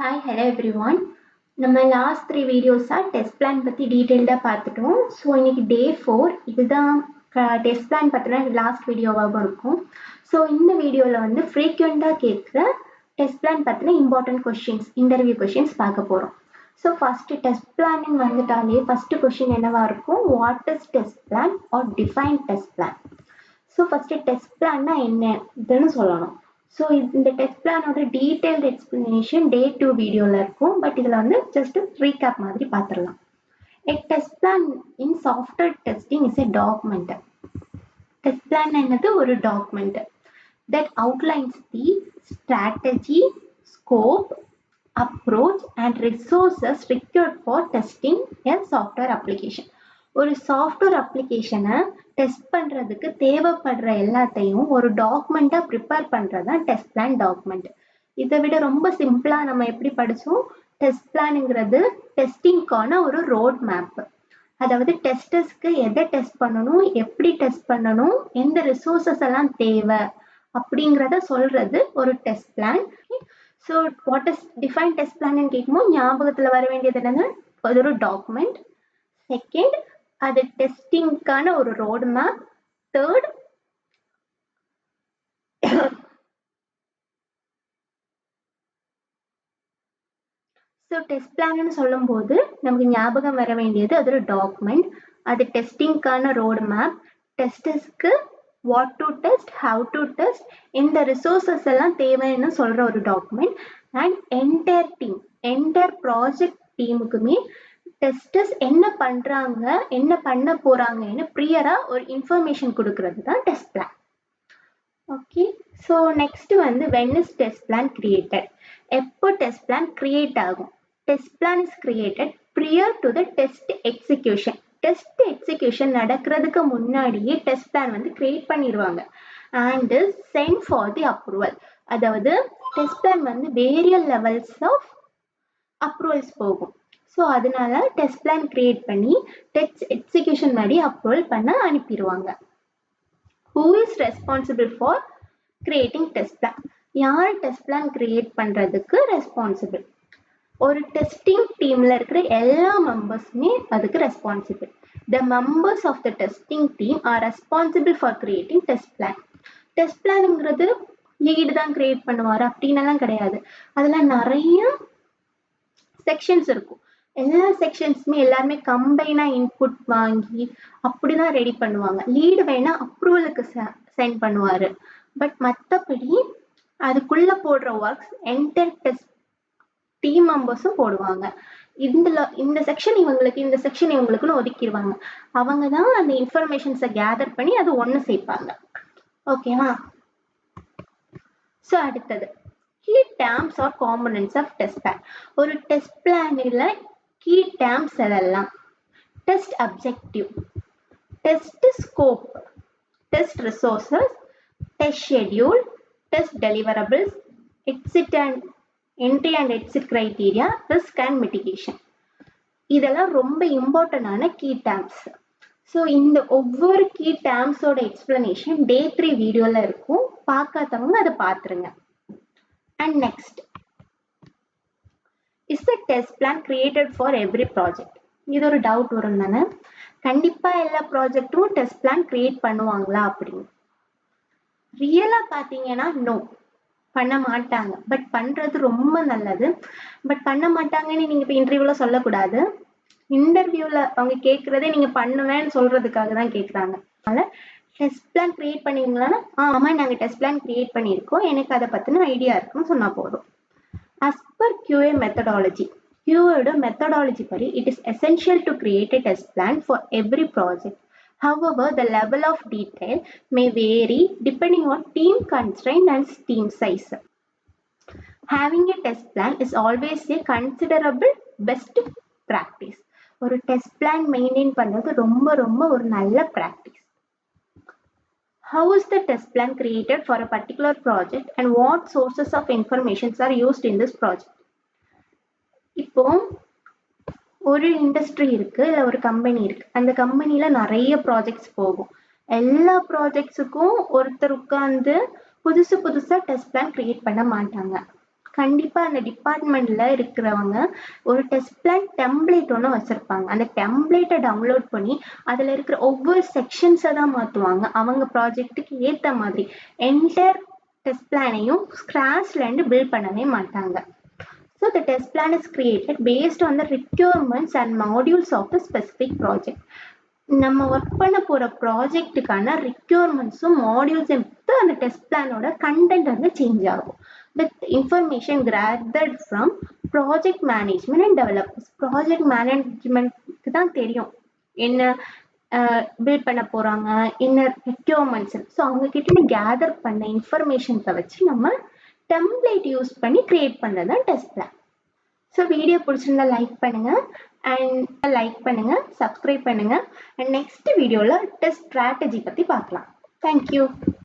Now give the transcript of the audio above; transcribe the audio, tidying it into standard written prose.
Hi hello everyone. நம்ம last 3 வீடியோஸாக test plan பற்றி டீட்டெயில்டாக பார்த்துட்டோம். ஸோ இன்னைக்கு டே 4 இதுதான் டெஸ்ட் பிளான் பற்றின லாஸ்ட் வீடியோவாகவும் இருக்கும். ஸோ இந்த வீடியோவில் வந்து ஃப்ரீக்வெண்ட்டாக கேட்குற டெஸ்ட் பிளான் பற்றின இம்பார்ட்டன்ட் கொஷின்ஸ், இன்டர்வியூ கொஷின்ஸ் பார்க்க போகிறோம். ஸோ ஃபஸ்ட்டு டெஸ்ட் பிளானிங் வந்துட்டாலே ஃபஸ்ட்டு கொஷின் என்னவா இருக்கும்? What is test plan or define test plan? So first test பிளான்னா என்னன்னு சொல்லணும். ஸோ இந்த டெஸ்ட் பிளானோட டீட்டெயில்டு எக்ஸ்பிளனேஷன் டே 2 வீடியோவில் இருக்கும். பட் இதில் வந்து ஜஸ்ட் ரீகேப் மாதிரி பார்த்துடலாம். A test plan in software testing is a document. Test plan என்னது? ஒரு document that outlines the strategy, scope, approach and resources required for testing a software application. ஒரு software அப்ளிகேஷனை டெஸ்ட் பண்ணுறதுக்கு தேவைப்படுற எல்லாத்தையும் ஒரு டாக்குமெண்ட்டாக ப்ரிப்பேர் பண்ணுறது தான் டெஸ்ட் பிளான் டாக்குமெண்ட். இதை விட ரொம்ப சிம்பிளாக நம்ம எப்படி படித்தோம்? டெஸ்ட் பிளானுங்கிறது டெஸ்டிங்க்கான ஒரு ரோட் மேப். அதாவது டெஸ்டர்ஸ்க்கு எதை டெஸ்ட் பண்ணணும், எப்படி டெஸ்ட் பண்ணணும், எந்த ரிசோர்ஸஸ் எல்லாம் தேவை அப்படிங்கிறத சொல்கிறது ஒரு test plan. So what is define test பிளான்னு கேட்கும்போது ஞாபகத்தில் வர வேண்டியது என்னங்க? அது ஒரு டாக்குமெண்ட். செகண்ட், அது டெஸ்டிங்கான ஒரு road map. Third, so test பிளான்னு சொல்லும்போது நமக்கு ஞாபகம் வர வேண்டியது அது ஒரு டாக்குமெண்ட், அது டெஸ்டிங்கான ரோட் மேப், டெஸ்டர்ஸ்க்கு what to test, how to test, இந்த ரிசோர்ஸஸ் எல்லாம் தேவைன்னு சொல்கிற ஒரு document. And entire team, entire project டீமுக்குமே டெஸ்டர்ஸ் என்ன பண்ணுறாங்க, என்ன பண்ண போகிறாங்கன்னு ப்ரியராக ஒரு இன்ஃபர்மேஷன் கொடுக்கறது தான் test plan. Okay, so next வந்து when is test plan created? எப்போ டெஸ்ட் பிளான் கிரியேட் ஆகும்? Test plan is created prior to the test execution. Test execution நடக்கிறதுக்கு முன்னாடியே டெஸ்ட் பிளான் வந்து கிரியேட் பண்ணிடுவாங்க. And sent for the approval. அதாவது டெஸ்ட் பிளான் வந்து வேரியல் லெவல்ஸ் ஆஃப் அப்ரூவல்ஸ் போகும். ஸோ அதனால டெஸ்ட் பிளான் கிரியேட் பண்ணி டெஸ்ட் எக்ஸிக்யூஷன் மாதிரி அப்ரூவல் பண்ண அனுப்பிடுவாங்க. Who is responsible for creating test plan? யார் டெஸ்ட் பிளான் கிரியேட் பண்றதுக்கு ரெஸ்பான்சிபிள்? ஒரு டெஸ்டிங் டீம்ல இருக்கிற எல்லா மெம்பர்ஸுமே அதுக்கு responsible. The members of the testing team are responsible for creating test plan. Test பிளான்ங்கிறது லீடு தான் கிரியேட் பண்ணுவாரு அப்படின்னலாம் கிடையாது. அதுல நிறைய செக்ஷன்ஸ் இருக்கும். எல்லா செக்ஷன்ஸுமே எல்லாருமே கம்பைனா இன்புட் வாங்கி அப்படிதான் ரெடி பண்ணுவாங்க. லீடு வேணா அப்ரூவலுக்கு சென்ட் பண்ணுவாரு. பட் மற்றபடி அதுக்குள்ள போடுற ஒர்க்ஸ் என்டையர் டெஸ்ட் டீம் மெம்பர்ஸும் போடுவாங்க. இந்த செக்ஷன் இவங்களுக்கு, இந்த செக்ஷன் இவங்களுக்குன்னு ஒதுக்கிடுவாங்க. அவங்க தான் அந்த இன்ஃபர்மேஷன்ஸை கேதர் பண்ணி அது ஒன்று சேர்ப்பாங்க. ஓகேவா? ஸோ அடுத்தது key terms or components of test plan. ஒரு டெஸ்ட் பிளானில் key terms எல்லாம் test objective, test scope, test resources, test schedule, test deliverables, exit and entry and exit criteria, risk and mitigation. இதெல்லாம் ரொம்ப இம்பார்ட்டண்டான கீ டேர்ம்ஸ். ஸோ இந்த ஒவ்வொரு key டேர்ம்ஸோட explanation டே 3 வீடியோவில் இருக்கும். பார்க்காதவங்க அதை பார்த்துருங்க. And next, is the test plan created for every project? இது ஒரு டவுட் வரும் தானே, கண்டிப்பா எல்லா ப்ராஜெக்டும் டெஸ்ட் பிளான் கிரியேட் பண்ணுவாங்களா அப்படின்னு. ரியலா பாத்தீங்கன்னா நோ, பண்ண மாட்டாங்க. பட் பண்றது ரொம்ப நல்லது. பட் பண்ண மாட்டாங்கன்னு நீங்க இப்ப இன்டர்வியூல சொல்லக்கூடாது. இன்டர்வியூல அவங்க கேட்கறதே நீங்க பண்ணுவேன்னு சொல்றதுக்காக தான் கேட்கறாங்க. அதனால டெஸ்ட் பிளான் கிரியேட் பண்ணுவீங்களான்னா ஆமா நாங்க டெஸ்ட் பிளான் கிரியேட் பண்ணியிருக்கோம், எனக்கு அதை பத்தின ஐடியா இருக்குன்னு சொன்னா போதும். As per QA methodology, QA methodology படி it is essential to create a test plan for every project. However, the level of detail may vary depending on team constraint and team size. Having a test plan is always a considerable best practice. ஒரு test plan maintain பண்றது ரொம்ப ரொம்ப ஒரு நல்ல practice. How is the test plan created for a particular project and what sources of information are used in this project? இப்போ ஒரு industry இருக்கு, இல்லை ஒரு கம்பெனி இருக்கு. அந்த கம்பெனில நிறைய ப்ராஜெக்ட்ஸ் போகும். எல்லா ப்ராஜெக்ட்ஸுக்கும் ஒருத்தர் உட்கார்ந்து புதுசா டெஸ்ட் பிளான் கிரியேட் பண்ண மாட்டாங்க. கண்டிப்பா அந்த டிபார்ட்மெண்ட்ல இருக்கிறவங்க ஒரு டெஸ்ட் பிளான் டெம்ப்ளேட் ஒன்று வச்சிருப்பாங்க. அந்த டெம்ப்ளேட்டை டவுன்லோட் பண்ணி அதில் இருக்கிற ஒவ்வொரு செக்ஷன்ஸை தான் மாற்றுவாங்க அவங்க ப்ராஜெக்ட்டுக்கு ஏற்ற மாதிரி. என்டையர் டெஸ்ட் பிளானையும் ஸ்க்ராட்ச்லேருந்து பில்ட் பண்ணவே மாட்டாங்க. So the test plan is created based on the requirements and modules of the specific project. நம்ம ஒர்க் பண்ண போற ப்ராஜெக்ட்டுக்கான ரிக்யூர்மெண்ட்ஸும் மாடியூல்ஸும் பொறுத்து அந்த டெஸ்ட் பிளானோட கண்டென்ட் வந்து சேஞ்ச் ஆகும். With information gathered from project management and developers. Project மேனேஜ்மெண்ட்க்கு தான் தெரியும் என்ன பில்ட் பண்ண போறாங்க, என்ன ரிக்யூர்மெண்ட்ஸ். ஸோ அவங்க கிட்ட கேதர் பண்ண இன்ஃபர்மேஷன்ஸை வச்சு நம்ம டெம்ப்ளேட் யூஸ் பண்ணி கிரியேட் பண்ணுறது தான் டெஸ்ட் பிளான். ஸோ வீடியோ பிடிச்சிருந்தா லைக் பண்ணுங்க சப்ஸ்கிரைப் பண்ணுங்க அண்ட் நெக்ஸ்ட் வீடியோவில் டெஸ்ட் ஸ்ட்ராட்டஜி பற்றி பார்க்கலாம். தேங்க்யூ.